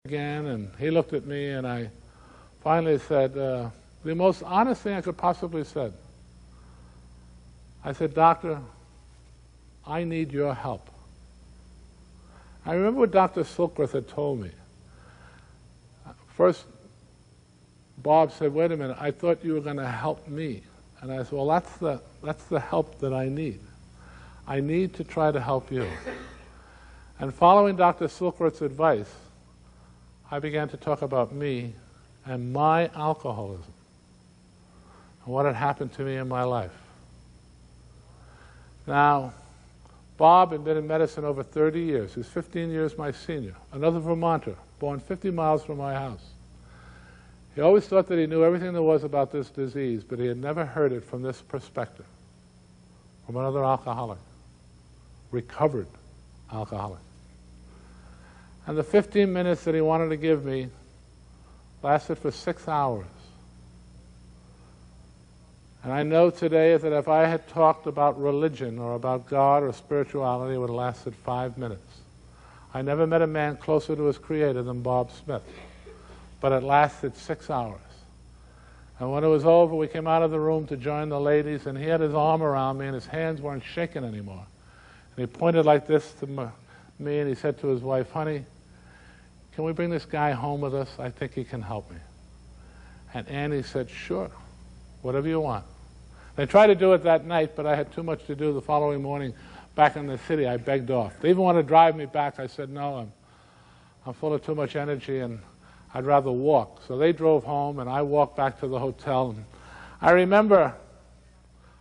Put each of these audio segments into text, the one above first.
again, and he looked at me, and I finally said, the most honest thing I could possibly said. I said, "Doctor, I need your help." I remember what Dr. Silkworth had told me. First, Bob said, "Wait a minute, I thought you were going to help me." And I said, "Well, that's the help that I need. I need to try to help you." And following Dr. Silkworth's advice, I began to talk about me and my alcoholism and what had happened to me in my life. Now, Bob had been in medicine over 30 years. He's 15 years my senior, another Vermonter, born 50 miles from my house. He always thought that he knew everything there was about this disease, but he had never heard it from this perspective, from another alcoholic, recovered alcoholic. And the 15 minutes that he wanted to give me lasted for 6 hours. And I know today that if I had talked about religion or about God or spirituality, it would have lasted 5 minutes. I never met a man closer to his creator than Bob Smith, but it lasted 6 hours. And when it was over, we came out of the room to join the ladies, and he had his arm around me, and his hands weren't shaking anymore. And he pointed like this to me, and he said to his wife, "Honey, can we bring this guy home with us? I think he can help me." And Annie said, "Sure, whatever you want." They tried to do it that night, but I had too much to do the following morning back in the city. I begged off. They even wanted to drive me back. I said, "No, I'm full of too much energy, and I'd rather walk." So they drove home, and I walked back to the hotel. And I remember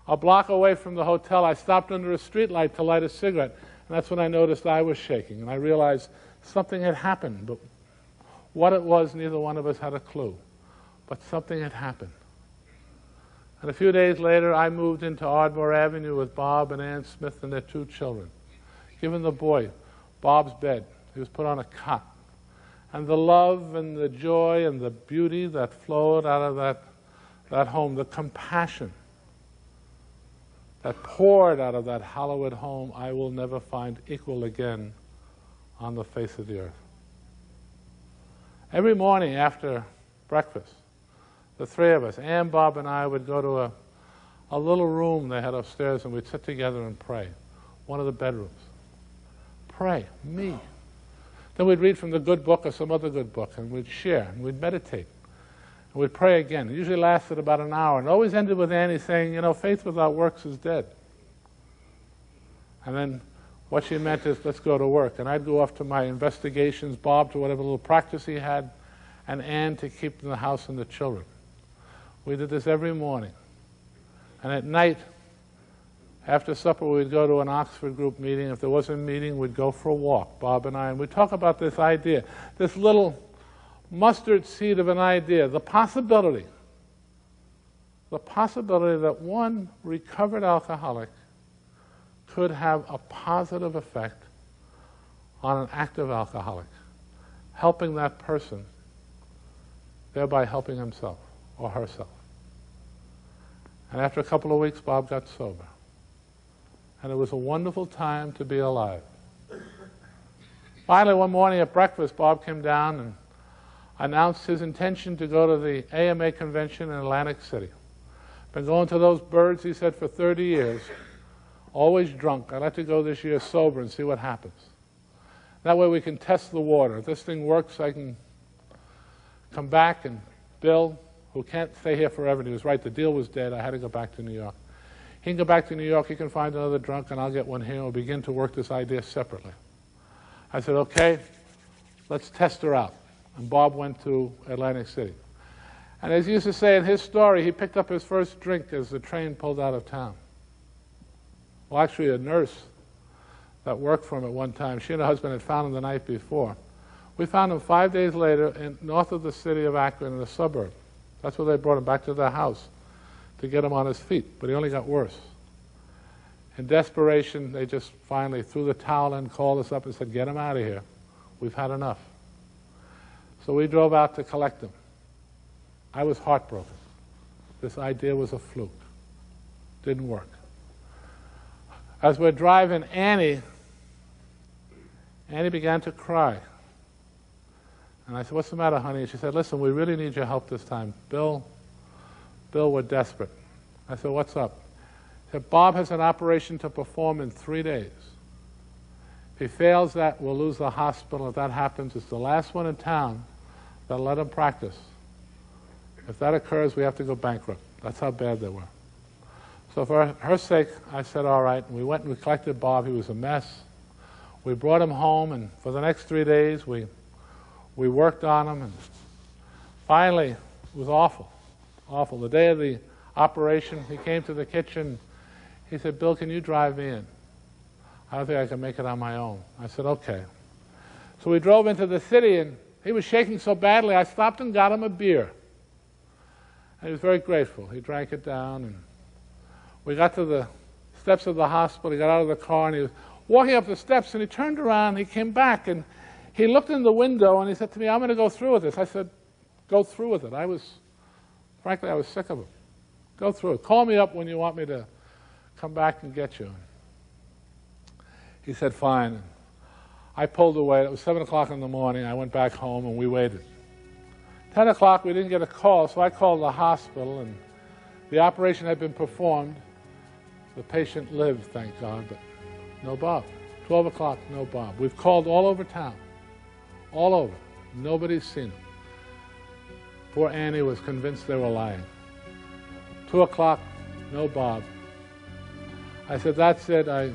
a block away from the hotel, I stopped under a streetlight to light a cigarette, and that's when I noticed I was shaking, and I realized something had happened, but what it was, neither one of us had a clue. But something had happened. And a few days later, I moved into Ardmore Avenue with Bob and Ann Smith and their 2 children, given the boy Bob's bed. He was put on a cot. And the love and the joy and the beauty that flowed out of that home, the compassion that poured out of that hallowed home, I will never find equal again on the face of the earth. Every morning after breakfast, the 3 of us, Ann, Bob, and I, would go to a little room they had upstairs, and we'd sit together and pray. One of the bedrooms. Pray, me. Then we'd read from the good book or some other good book, and we'd share, and we'd meditate. And we'd pray again. It usually lasted about an hour, and always ended with Annie saying, "You know, faith without works is dead." And then what she meant is, let's go to work. And I'd go off to my investigations, Bob to whatever little practice he had, and Ann to keep the house and the children. We did this every morning. And at night, after supper, we'd go to an Oxford group meeting. If there wasn't a meeting, we'd go for a walk, Bob and I, and we'd talk about this idea, this little mustard seed of an idea, the possibility that one recovered alcoholic could have a positive effect on an active alcoholic, helping that person, thereby helping himself or herself. And after a couple of weeks, Bob got sober. And it was a wonderful time to be alive. Finally, one morning at breakfast, Bob came down and announced his intention to go to the AMA convention in Atlantic City. Been going to those birds, he said, for 30 years. Always drunk. I'd like to go this year sober and see what happens. That way we can test the water. If this thing works, I can come back, and Bill, who can't stay here forever, and he was right, the deal was dead, I had to go back to New York. He can go back to New York, he can find another drunk, and I'll get one here, and we'll begin to work this idea separately. I said, okay, let's test her out. And Bob went to Atlantic City. And as he used to say in his story, he picked up his first drink as the train pulled out of town. Well, actually, a nurse that worked for him at one time, she and her husband had found him the night before. We found him 5 days later north of the city of Akron in a suburb. That's where they brought him back to their house to get him on his feet, but he only got worse. In desperation, they just finally threw the towel in, called us up and said, "Get him out of here. We've had enough." So we drove out to collect him. I was heartbroken. This idea was a fluke. Didn't work. As we're driving, Annie began to cry. And I said, what's the matter, honey? And she said, listen, we really need your help this time. Bill, we're desperate. I said, what's up? She said, Bob has an operation to perform in 3 days. If he fails that, we'll lose the hospital. If that happens, it's the last one in town that'll let him practice. If that occurs, we have to go bankrupt. That's how bad they were. So for her sake, I said, all right. And we went and we collected Bob. He was a mess. We brought him home, and for the next 3 days, we worked on him. And finally, it was awful, awful. The day of the operation, he came to the kitchen. He said, Bill, can you drive me in? I don't think I can make it on my own. I said, okay. So we drove into the city, and he was shaking so badly, I stopped and got him a beer. And he was very grateful. He drank it down, and we got to the steps of the hospital. He got out of the car, and he was walking up the steps, and he turned around, he came back, and he looked in the window, and he said to me, I'm going to go through with this. I said, go through with it. Frankly, I was sick of it. Go through it. Call me up when you want me to come back and get you. He said, fine. I pulled away. It was 7 o'clock in the morning. I went back home, and we waited. 10 o'clock, we didn't get a call, so I called the hospital, and the operation had been performed. The patient lived, thank God, but no Bob. 12 o'clock, no Bob. We've called all over town. All over. Nobody's seen him. Poor Annie was convinced they were lying. 2 o'clock, no Bob. I said, that's it. I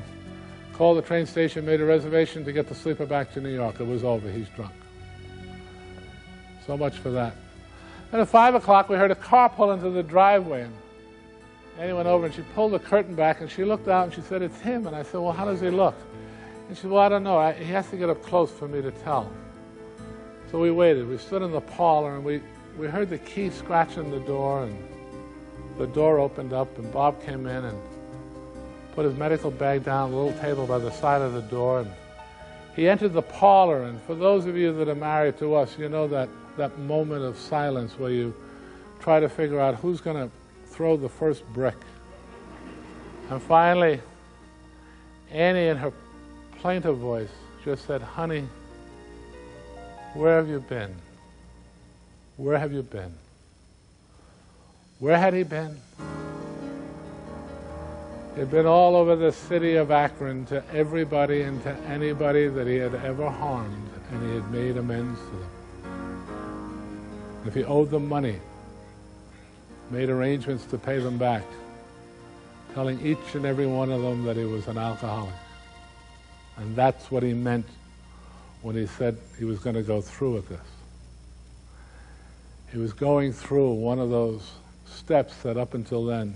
called the train station, made a reservation to get the sleeper back to New York. It was over. He's drunk. So much for that. And at 5 o'clock, we heard a car pull into the driveway. And Annie went over, and she pulled the curtain back, and she looked out, and she said, it's him. And I said, well, how does he look? And she said, well, I don't know. He has to get up close for me to tell. So we waited. We stood in the parlor, and we heard the key scratching the door, and the door opened up, and Bob came in and put his medical bag down on a little table by the side of the door, and he entered the parlor. And for those of you that are married to us, you know that moment of silence where you try to figure out who's going to throw the first brick. And finally, Annie, in her plaintive voice, just said, honey, where have you been? Where have you been? Where had he been? He had been all over the city of Akron to everybody and to anybody that he had ever harmed, and he had made amends to them. If he owed them money, made arrangements to pay them back, telling each and every one of them that he was an alcoholic. And that's what he meant when he said he was going to go through with this. He was going through one of those steps that up until then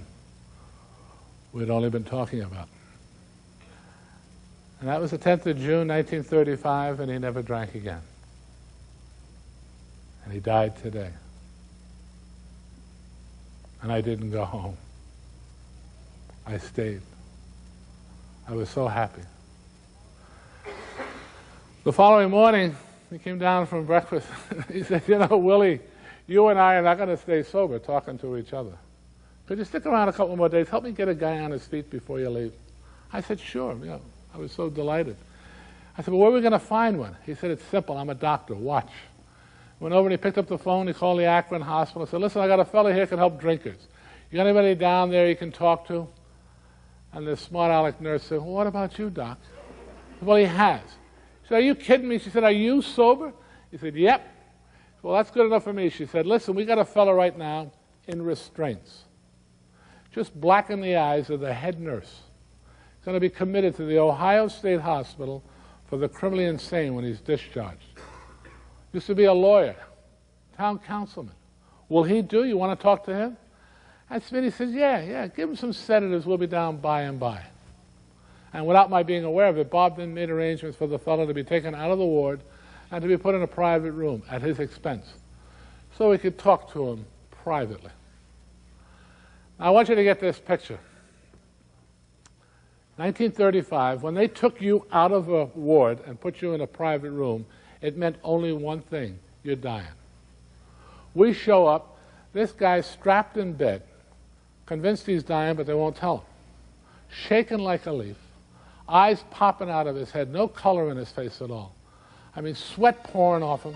we'd only been talking about. And that was the 10th of June, 1935, and he never drank again. And he died today. And I didn't go home. I stayed. I was so happy. The following morning, he came down from breakfast. He said, you know, Willie, you and I are not going to stay sober talking to each other. Could you stick around a couple more days? Help me get a guy on his feet before you leave. I said, sure. You know, I was so delighted. I said, well, where are we going to find one? He said, it's simple. I'm a doctor. Watch. Went over and he picked up the phone. He called the Akron hospital. I said, listen, I got a fellow here who can help drinkers. You got anybody down there you can talk to? And the smart aleck nurse said, well, what about you, doc? I said, well, he has. She said, are you kidding me? She said, are you sober? He said, yep. Well, that's good enough for me. She said, listen, we got a fellow right now in restraints. Just blacken the eyes of the head nurse. He's going to be committed to the Ohio State Hospital for the criminally insane when he's discharged. Used to be a lawyer, town councilman. Will he do? You want to talk to him? And Smitty says, yeah, give him some sedatives. We'll be down by and by. And without my being aware of it, Bob then made arrangements for the fellow to be taken out of the ward and to be put in a private room at his expense so we could talk to him privately. Now, I want you to get this picture. 1935, when they took you out of a ward and put you in a private room, it meant only one thing: you're dying. We show up, this guy's strapped in bed, convinced he's dying, but they won't tell him. Shaking like a leaf, eyes popping out of his head, no color in his face at all. I mean, sweat pouring off him.